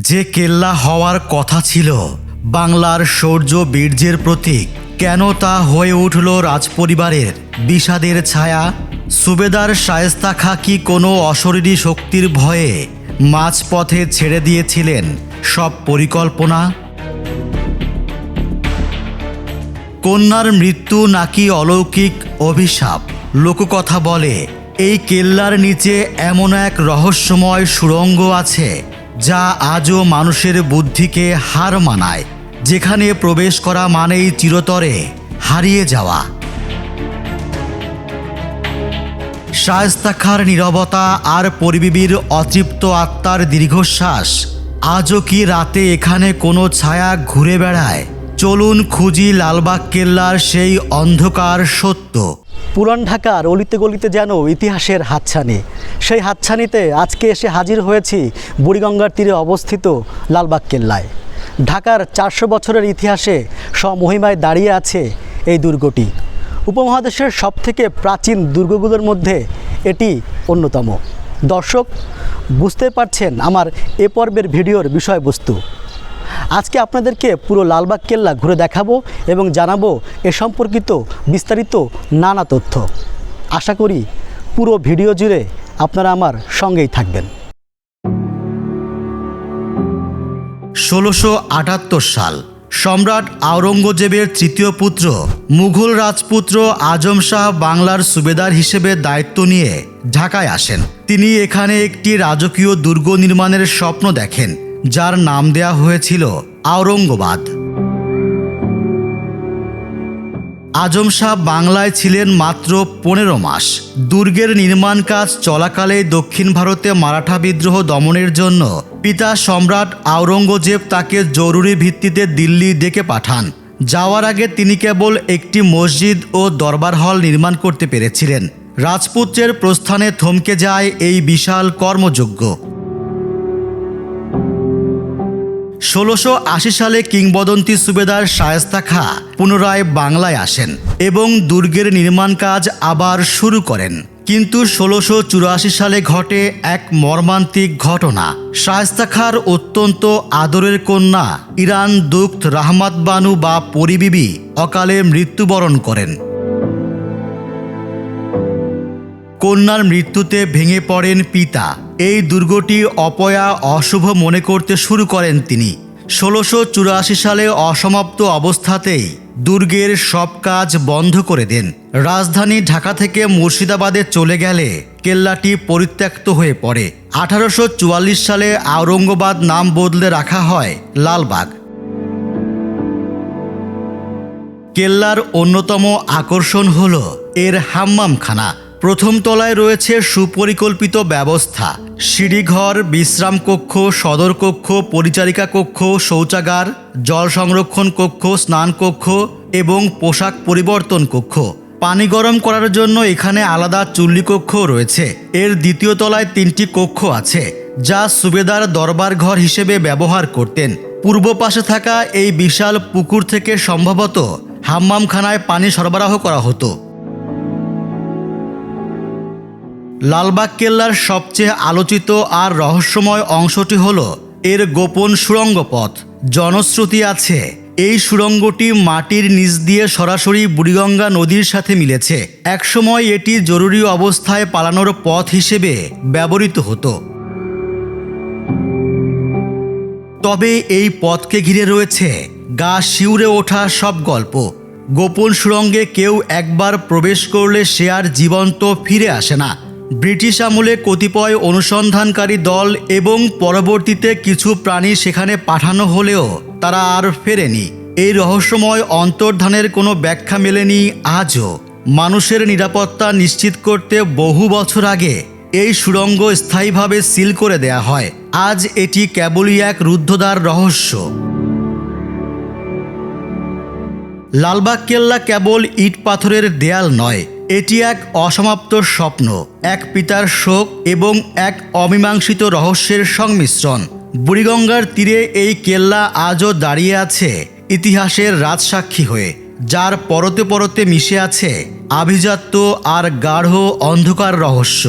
যে কেল্লা হওয়ার কথা ছিল বাংলার শৌর্য বীর্যের প্রতীক, কেন তা হয়ে উঠল রাজপরিবারের বিষাদের ছায়া? সুবেদার শায়েস্তা খাঁ কি কোনো অশরীরী শক্তির ভয়ে মাঝপথে ছেড়ে দিয়েছিলেন সব পরিকল্পনা? কন্যার মৃত্যু নাকি অলৌকিক অভিশাপ? লোককথা বলে এই কেল্লার নিচে এমন এক রহস্যময় সুড়ঙ্গ আছে যা আজও মানুষের বুদ্ধিকে হার মানায়, যেখানে প্রবেশ করা মানেই চিরতরে হারিয়ে যাওয়া। শায়েস্তা খাঁর নীরবতা আর পরিবিবির অতৃপ্ত আত্মার দীর্ঘশ্বাস। আজও কি রাতে এখানে কোনো ছায়া ঘুরে বেড়ায়? চলুন খুঁজি লালবাগ কেল্লার সেই অন্ধকার সত্য। পুরান ঢাকার অলিতে গলিতে যেন ইতিহাসের হাতছানি। সেই হাতছানিতে আজকে এসে হাজির হয়েছি বুড়িগঙ্গার তীরে অবস্থিত লালবাগ কেল্লায়। ঢাকার 400 বছরের ইতিহাসে স্বমহিমায় দাঁড়িয়ে আছে এই দুর্গটি। উপমহাদেশের সবথেকে প্রাচীন দুর্গগুলোর মধ্যে এটি অন্যতম। দর্শক, বুঝতে পারছেন আমার এ পর্বের ভিডিওর বিষয়বস্তু। আজকে আপনাদেরকে পুরো লালবাগ কেল্লা ঘুরে দেখাবো এবং জানাবো এ সম্পর্কিত বিস্তারিত নানা তথ্য। আশা করি পুরো ভিডিও জুড়ে আপনারা আমার সঙ্গেই থাকবেন। 1678 সাল সম্রাট আওরঙ্গজেবের তৃতীয় পুত্র মুঘল রাজপুত্র আজম শাহ বাংলার সুবেদার হিসেবে দায়িত্ব নিয়ে ঢাকায় আসেন। তিনি এখানে একটি রাজকীয় দুর্গ নির্মাণের স্বপ্ন দেখেন, যার নাম দেয়া হয়েছিল আওরঙ্গবাদ। আজম শাহ বাংলায় ছিলেন মাত্র 15 মাস। দুর্গের নির্মাণ কাজ চলাকালে দক্ষিণ ভারতে মারাঠা বিদ্রোহ দমনের জন্য পিতা সম্রাট আওরঙ্গজেব তাকে জরুরি ভিত্তিতে দিল্লি ডেকে পাঠান। যাওয়ার আগে তিনি কেবল একটি মসজিদ ও দরবার হল নির্মাণ করতে পেরেছিলেন। রাজপুত্রের প্রস্থানে থমকে যায় এই বিশাল কর্মযজ্ঞ। 1680 সালে কিংবদন্তি সুবেদার শায়েস্তা খাঁ পুনরায় বাংলায় আসেন এবং দুর্গের নির্মাণ কাজ আবার শুরু করেন। কিন্তু 1684 সালে ঘটে এক মর্মান্তিক ঘটনা। শায়েস্তা খাঁর অত্যন্ত আদরের কন্যা ইরান দুখত রাহমাত বানু বা পরিবিবি অকালে মৃত্যুবরণ করেন। কন্যার মৃত্যুতে ভেঙে পড়েন পিতা। এই দুর্গটি অপয়া অশুভ মনে করতে শুরু করেন তিনি। 1684 সালে অসমাপ্ত অবস্থাতেই দুর্গের সব কাজ বন্ধ করে দেন। রাজধানী ঢাকা থেকে মুর্শিদাবাদে চলে গেলে কেল্লাটি পরিত্যক্ত হয়ে পড়ে। 1844 সালে আওরঙ্গবাদ নাম বদলে রাখা হয় লালবাগ। কেল্লার অন্যতম আকর্ষণ হল এর হাম্মামখানা। প্রথম তলায় রয়েছে সুপরিকল্পিত ব্যবস্থা, সিঁড়িঘর, বিশ্রাম কক্ষ, সদর কক্ষ, পরিচারিকা কক্ষ, শৌচাগার, জল সংরক্ষণ কক্ষ, স্নান কক্ষ এবং পোশাক পরিবর্তন কক্ষ। পানি গরম করার জন্য এখানে আলাদা চুল্লি কক্ষ রয়েছে। এর দ্বিতীয় তলায় 3টি কক্ষ আছে, যা সুবেদার দরবার ঘর হিসেবে ব্যবহার করতেন। পূর্ব পাশে থাকা এই বিশাল পুকুর থেকে সম্ভবত হাম্মামখানায় পানি সরবরাহ করা হতো। লালবাগ কেল্লার সবচেয়ে আলোচিত আর রহস্যময় অংশটি হল এর গোপন সুড়ঙ্গ পথ। জনশ্রুতি আছে এই সুড়ঙ্গটি মাটির নিচ দিয়ে সরাসরি বুড়িগঙ্গা নদীর সাথে মিলেছে। একসময় এটি জরুরি অবস্থায় পালানোর পথ হিসেবে ব্যবহৃত হতো। তবে এই পথকে ঘিরে রয়েছে গা শিউরে ওঠা সব গল্প। গোপন সুড়ঙ্গে কেউ একবার প্রবেশ করলে সে আর জীবন্ত ফিরে আসে না। ব্রিটিশ আমলে কতিপয় অনুসন্ধানকারী দল এবং পরবর্তীতে কিছু প্রাণী সেখানে পাঠানো হলেও তারা আর ফেরেনি। এই রহস্যময় অন্তর্ধানের কোনো ব্যাখ্যা মেলেনি আজও। মানুষের নিরাপত্তা নিশ্চিত করতে বহু বছর আগে এই সুড়ঙ্গ স্থায়ীভাবে সিল করে দেয়া হয়। আজ এটি কেবলই এক রুদ্ধদ্বার রহস্য। লালবাগ কেল্লা কেবল ইট পাথরের দেয়াল নয়, এটি এক অসমাপ্ত স্বপ্ন, এক পিতার শোক এবং এক অমীমাংসিত রহস্যের সংমিশ্রণ। বুড়িগঙ্গার তীরে এই কেল্লা আজও দাঁড়িয়ে আছে ইতিহাসের রাজসাক্ষী হয়ে, যার পরতে পরতে মিশে আছে আভিজাত্য আর গাঢ় অন্ধকার রহস্য।